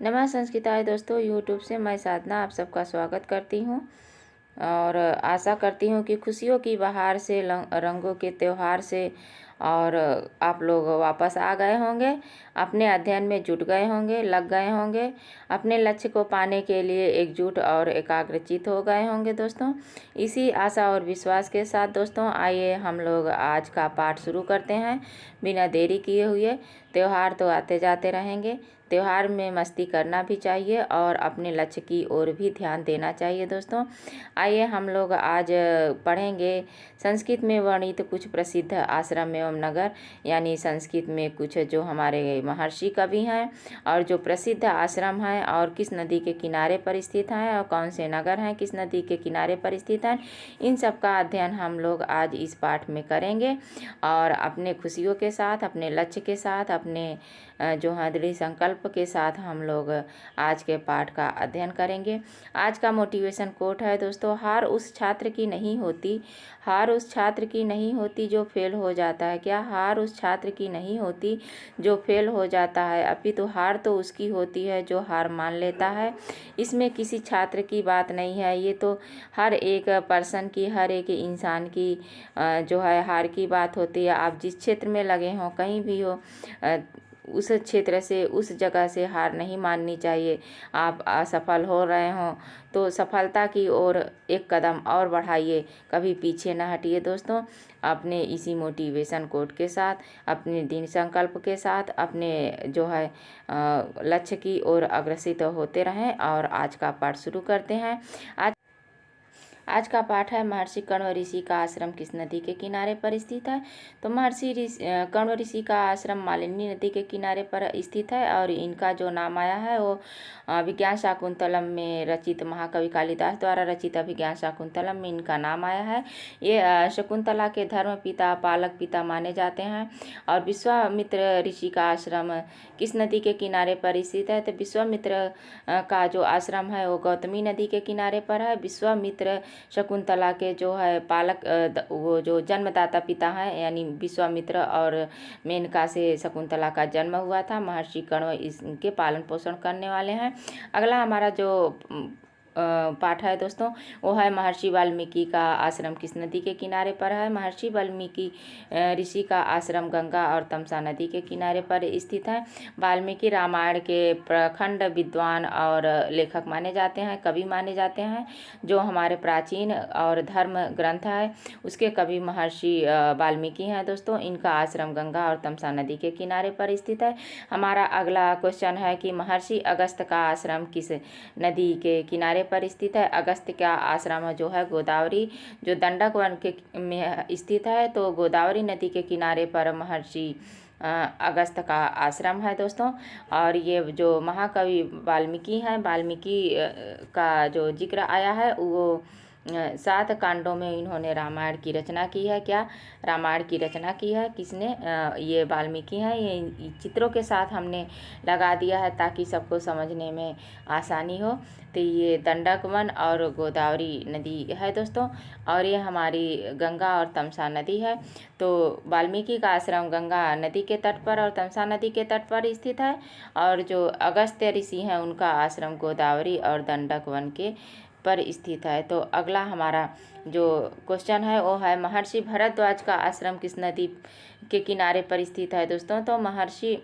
नमः संस्कृताय दोस्तों, यूट्यूब से मैं साधना आप सबका स्वागत करती हूँ और आशा करती हूँ कि खुशियों की बहार से, रंगों के त्यौहार से और आप लोग वापस आ गए होंगे, अपने अध्ययन में जुट गए होंगे, लग गए होंगे, अपने लक्ष्य को पाने के लिए एकजुट और एकाग्रचित हो गए होंगे। दोस्तों, इसी आशा और विश्वास के साथ दोस्तों आइए हम लोग आज का पाठ शुरू करते हैं बिना देरी किए हुए। त्यौहार तो आते जाते रहेंगे, त्यौहार में मस्ती करना भी चाहिए और अपने लक्ष्य की ओर भी ध्यान देना चाहिए। दोस्तों, आइए हम लोग आज पढ़ेंगे संस्कृत में वर्णित कुछ प्रसिद्ध आश्रम एवं नगर, यानी संस्कृत में कुछ जो हमारे महर्षि कवि हैं और जो प्रसिद्ध आश्रम हैं और किस नदी के किनारे पर स्थित हैं और कौन से नगर हैं किस नदी के किनारे पर स्थित हैं, इन सब का अध्ययन हम लोग आज इस पाठ में करेंगे और अपने खुशियों के साथ, अपने लक्ष्य के साथ, अपने जो है दृढ़ संकल्प के साथ हम लोग आज के पाठ का अध्ययन करेंगे। आज का मोटिवेशन कोट है दोस्तों, हार उस छात्र की नहीं होती, हार उस छात्र की नहीं होती जो फेल हो जाता है। क्या? हार उस छात्र की नहीं होती जो फेल हो जाता है, अपितु हार तो उसकी होती है जो हार मान लेता है। इसमें किसी छात्र की बात नहीं है, ये तो हर एक पर्सन की, हर एक इंसान की जो है हार की बात होती है। आप जिस क्षेत्र में लगे हों, कहीं भी हो, उस क्षेत्र से, उस जगह से हार नहीं माननी चाहिए। आप असफल हो रहे हों तो सफलता की ओर एक कदम और बढ़ाइए, कभी पीछे न हटिए। दोस्तों, अपने इसी मोटिवेशन कोट के साथ, अपने दृढ़ संकल्प के साथ, अपने जो है लक्ष्य की ओर अग्रसित होते रहें और आज का पाठ शुरू करते हैं। आज का पाठ है महर्षि कण्व ऋषि का आश्रम किस नदी के किनारे पर स्थित है। तो महर्षि कण्व ऋषि का आश्रम मालिनी नदी के किनारे पर स्थित है और इनका जो नाम आया है वो अभिज्ञान शाकुंतलम में रचित, महाकवि कालिदास द्वारा रचित अभिज्ञान शाकुंतलम में इनका नाम आया है। ये शकुंतला के धर्म पिता, पालक पिता माने जाते हैं। और विश्वामित्र ऋषि का आश्रम किस नदी के किनारे पर स्थित है। तो विश्वामित्र का जो आश्रम है वो गौतमी नदी के किनारे पर है। विश्वामित्र शकुंतला के जो है पालक, वो जो जन्मदाता पिता हैं, यानी विश्वामित्र और मेनका से शकुंतला का जन्म हुआ था। महर्षि कण्व इसके पालन पोषण करने वाले हैं। अगला हमारा जो पाठ है दोस्तों वो है महर्षि वाल्मीकि का आश्रम किस नदी के किनारे पर है। महर्षि वाल्मीकि ऋषि का आश्रम गंगा और तमसा नदी के किनारे पर स्थित है। वाल्मीकि रामायण के प्रखंड विद्वान और लेखक माने जाते हैं, कवि माने जाते हैं। जो हमारे प्राचीन और धर्म ग्रंथ है उसके कवि महर्षि वाल्मीकि हैं। दोस्तों, इनका आश्रम गंगा और तमसा नदी के किनारे पर स्थित है। हमारा अगला क्वेश्चन है कि महर्षि अगस्त का आश्रम किस नदी के किनारे पर स्थित है। अगस्त का आश्रम जो है गोदावरी, जो दंडक वन के में स्थित है, तो गोदावरी नदी के किनारे पर महर्षि अगस्त का आश्रम है दोस्तों। और ये जो महाकवि वाल्मीकि हैं, वाल्मीकि का जो जिक्र आया है वो 7 कांडों में इन्होंने रामायण की रचना की है। क्या? रामायण की रचना की है। किसने? ये वाल्मीकि हैं। ये चित्रों के साथ हमने लगा दिया है ताकि सबको समझने में आसानी हो। तो ये दंडक वन और गोदावरी नदी है दोस्तों, और ये हमारी गंगा और तमसा नदी है। तो वाल्मीकि का आश्रम गंगा नदी के तट पर और तमसा नदी के तट पर स्थित है, और जो अगस्त्य ऋषि हैं उनका आश्रम गोदावरी और दंडक वन के पर स्थित है। तो अगला हमारा जो क्वेश्चन है वो है महर्षि भरद्वाज का आश्रम किस नदी के किनारे पर स्थित है। दोस्तों, तो महर्षि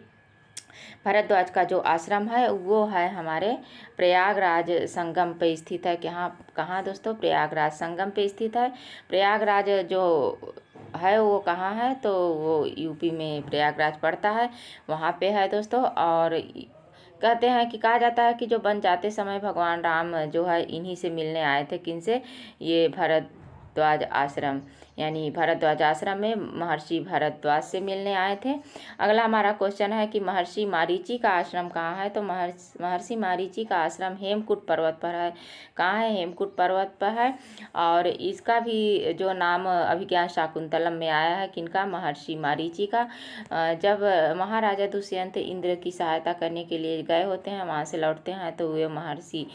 भरद्वाज का जो आश्रम है वो है हमारे प्रयागराज संगम पे स्थित है। कहाँ दोस्तों? प्रयागराज संगम पे स्थित है। प्रयागराज जो है वो कहाँ है? तो वो यूपी में प्रयागराज पड़ता है, वहाँ पे है दोस्तों। और कहते हैं कि कहा जाता है कि जो वन जाते समय भगवान राम जो है इन्हीं से मिलने आए थे। किनसे? ये भरद्वाज आश्रम, यानी भरद्वाज आश्रम में महर्षि भरद्वाज से मिलने आए थे। अगला हमारा क्वेश्चन है कि महर्षि मारीची का आश्रम कहाँ है। तो महर्षि मारीची का आश्रम हेमकूट पर्वत पर है। कहाँ है? हेमकूट पर्वत पर है। और इसका भी जो नाम अभिज्ञान शाकुंतलम में आया है। किनका? महर्षि मारीची का। जब महाराजा दुष्यंत इंद्र की सहायता करने के लिए गए होते हैं, वहाँ से लौटते हैं, तो वे महर्षि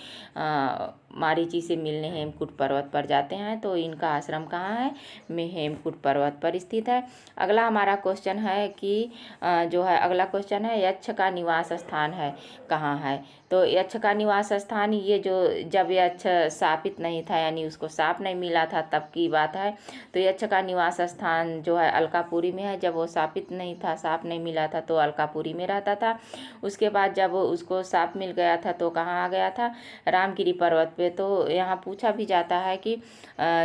मारीची से मिलने हेमकूट पर्वत पर जाते हैं। तो इनका आश्रम कहाँ है? में हेमकूट पर्वत पर स्थित है। अगला हमारा क्वेश्चन है कि जो है अगला क्वेश्चन है यक्ष का निवास स्थान है कहाँ है। तो यक्ष का निवास स्थान ये जो जब यक्ष शापित नहीं था यानी उसको शाप नहीं मिला था तब की बात है। तो यक्ष का निवास स्थान जो है अलकापुरी में है। जब वो शापित नहीं था, शाप नहीं मिला था तो अलकापुरी में रहता था। उसके बाद जब उसको शाप मिल गया था तो कहाँ आ गया था, रामगिरी पर्वत पे। तो यहाँ पूछा भी जाता है कि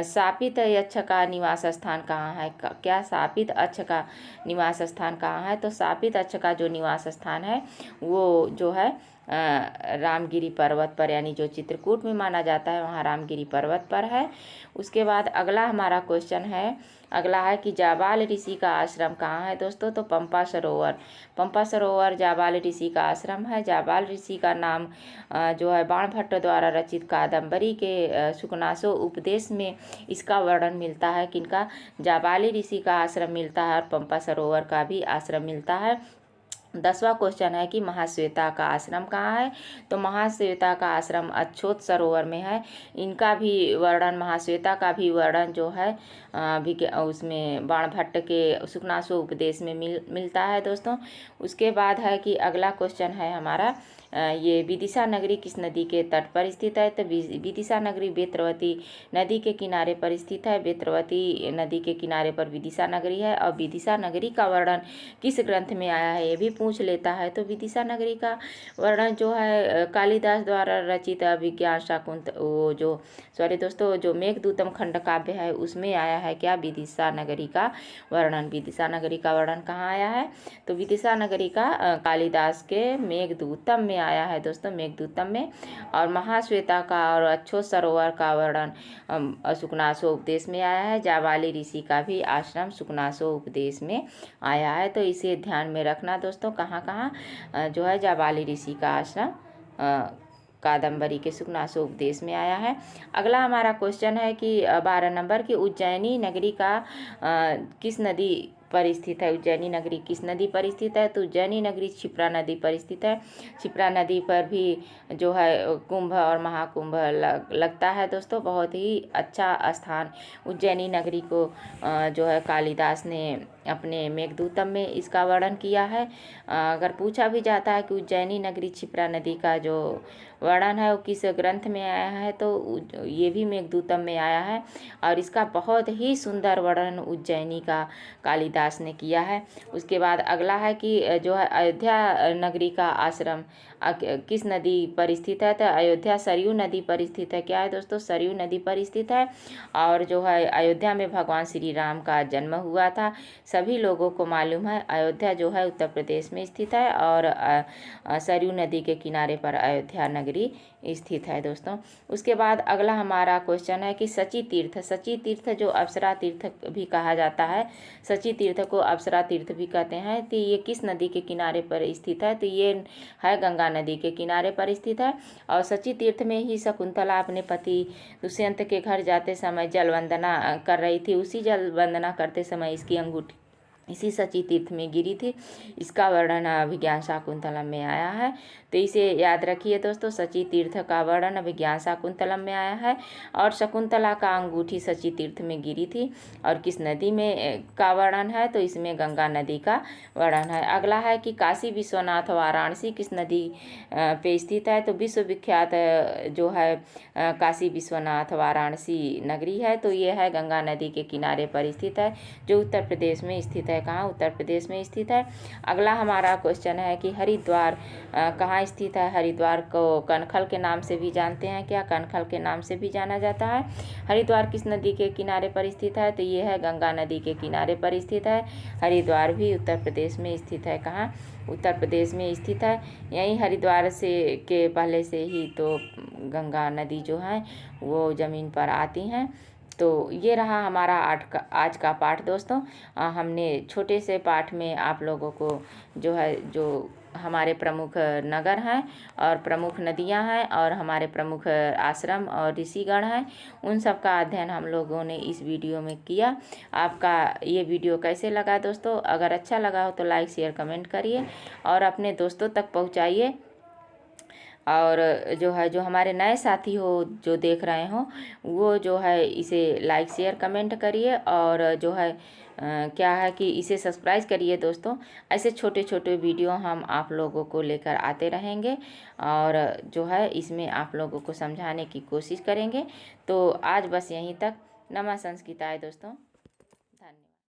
शापित यक्ष का निवास स्थान कहाँ है, क्या शापित यक्ष का निवास स्थान कहाँ है। तो शापित यक्ष का जो निवास स्थान है वो जो है रामगिरी पर्वत पर यानी जो चित्रकूट में माना जाता है वहाँ रामगिरी पर्वत पर है। उसके बाद अगला हमारा क्वेश्चन है, अगला है कि जाबाल ऋषि का आश्रम कहाँ है दोस्तों। तो पंपा सरोवर जाबाल ऋषि का आश्रम है। जाबाल ऋषि का नाम जो है बाणभट्ट द्वारा रचित कादम्बरी के सुकनासो उपदेश में इसका वर्णन मिलता है। किनका, जाबाली ऋषि का आश्रम मिलता है और पंपा सरोवर का भी आश्रम मिलता है। 10वां क्वेश्चन है कि महाश्वेता का आश्रम कहाँ है। तो महाश्वेता का आश्रम अछोत सरोवर में है। इनका भी वर्णन, महाश्वेता का भी वर्णन जो है भी उसमें बाणभट्ट के सुकनासो उपदेश में मिलता है दोस्तों। उसके बाद है कि अगला क्वेश्चन है हमारा ये विदिशा नगरी किस नदी के तट पर स्थित है। तो विदिशा नगरी बेत्रवती नदी के किनारे पर स्थित है। बेत्रवती नदी के किनारे पर विदिशा नगरी है। और विदिशा नगरी का वर्णन किस ग्रंथ में आया है ये भी पूछ लेता है। तो विदिशा नगरी का वर्णन जो है कालिदास द्वारा रचित अभिज्ञान शाकुंतल वो जो जो मेघदूतम खंड काव्य है उसमें आया है। क्या, विदिशा नगरी का वर्णन। विदिशा नगरी का वर्णन कहाँ आया है, तो विदिशा नगरी का कालिदास के मेघदूतम में आया है दोस्तों, मेघदूतम में। और महाश्वेता का और अछोत सरोवर का वर्णन सुकनासो उपदेश में आया है। जाबाली ऋषि का भी आश्रम सुकनासो उपदेश में आया है। तो इसे ध्यान में रखना दोस्तों, कहाँ कहाँ जो है जाबाली ऋषि का आश्रम कादम्बरी के सुकनासो उपदेश में आया है। अगला हमारा क्वेश्चन है कि 12 नंबर की उज्जैनी नगरी का किस नदी पर स्थित है। उज्जैनी नगरी किस नदी पर स्थित है। तो उज्जैनी नगरी क्षिप्रा नदी पर स्थित है। क्षिप्रा नदी पर भी जो है कुंभ और महाकुंभ लगता है दोस्तों। बहुत ही अच्छा स्थान उज्जैनी नगरी को जो है कालिदास ने अपने मेघदूतम में इसका वर्णन किया है। अगर पूछा भी जाता है कि उज्जैनी नगरी क्षिप्रा नदी का जो वर्णन है वो किस ग्रंथ में आया है, तो ये भी मेघदूतम में आया है। और इसका बहुत ही सुंदर वर्णन उज्जैनी का कालिदास ने किया है। उसके बाद अगला है कि जो है अयोध्या नगरी का आश्रम किस नदी पर स्थित है। तो अयोध्या सरयू नदी पर स्थित है। क्या है दोस्तों, सरयू नदी पर स्थित है। और जो है अयोध्या में भगवान श्री राम का जन्म हुआ था, सभी लोगों को मालूम है। अयोध्या जो है उत्तर प्रदेश में स्थित है और सरयू नदी के किनारे पर अयोध्या नगरी स्थित है दोस्तों। उसके बाद अगला हमारा क्वेश्चन है कि सची तीर्थ जो अप्सरा तीर्थ भी कहा जाता है, सची तीर्थ को अप्सरा तीर्थ भी कहते हैं। तो ये किस नदी के किनारे पर स्थित है। तो ये है गंगा नदी के किनारे पर स्थित है। और सची तीर्थ में ही शकुंतला अपने पति दुष्यंत के घर जाते समय जल वंदना कर रही थी। उसी जल वंदना करते समय इसकी अंगूठी इसी सची तीर्थ में गिरी थी। इसका वर्णन अभिज्ञान शाकुंतलम में आया है। तो इसे याद रखिए दोस्तों, सची तीर्थ का वर्णन अभिज्ञान शाकुंतलम में आया है। और शकुंतला का अंगूठी सची तीर्थ में गिरी थी। और किस नदी में का वर्णन है, तो इसमें गंगा नदी का वर्णन है। अगला है कि काशी विश्वनाथ वाराणसी किस नदी पे स्थित है। तो विश्वविख्यात जो है काशी विश्वनाथ वाराणसी नगरी है। तो ये है गंगा नदी के किनारे पर स्थित है, जो उत्तर प्रदेश में स्थित है। कहाँ, उत्तर प्रदेश में स्थित है। अगला हमारा क्वेश्चन है कि हरिद्वार कहाँ स्थित है। हरिद्वार को कनखल के नाम से भी जानते हैं। क्या, कनखल के नाम से भी जाना जाता है। हरिद्वार किस नदी के किनारे पर स्थित है। तो ये है गंगा नदी के किनारे पर स्थित है। हरिद्वार भी उत्तर प्रदेश में स्थित है। कहाँ, उत्तर प्रदेश में स्थित है। यहीं हरिद्वार से के पहले से ही तो गंगा नदी जो है वो ज़मीन पर आती हैं। तो ये रहा हमारा आज का पाठ दोस्तों। हमने छोटे से पाठ में आप लोगों को जो हमारे प्रमुख नगर हैं और प्रमुख नदियां हैं और हमारे प्रमुख आश्रम और ऋषिगण हैं, उन सब का अध्ययन हम लोगों ने इस वीडियो में किया। आपका ये वीडियो कैसे लगा दोस्तों। अगर अच्छा लगा हो तो लाइक शेयर कमेंट करिए और अपने दोस्तों तक पहुंचाइए। और जो है जो हमारे नए साथी हो जो देख रहे हो वो जो है इसे लाइक शेयर कमेंट करिए, और जो है क्या है कि इसे सब्सक्राइब करिए दोस्तों। ऐसे छोटे छोटे वीडियो हम आप लोगों को लेकर आते रहेंगे, और जो है इसमें आप लोगों को समझाने की कोशिश करेंगे। तो आज बस यहीं तक। नमः संस्कृताय दोस्तों।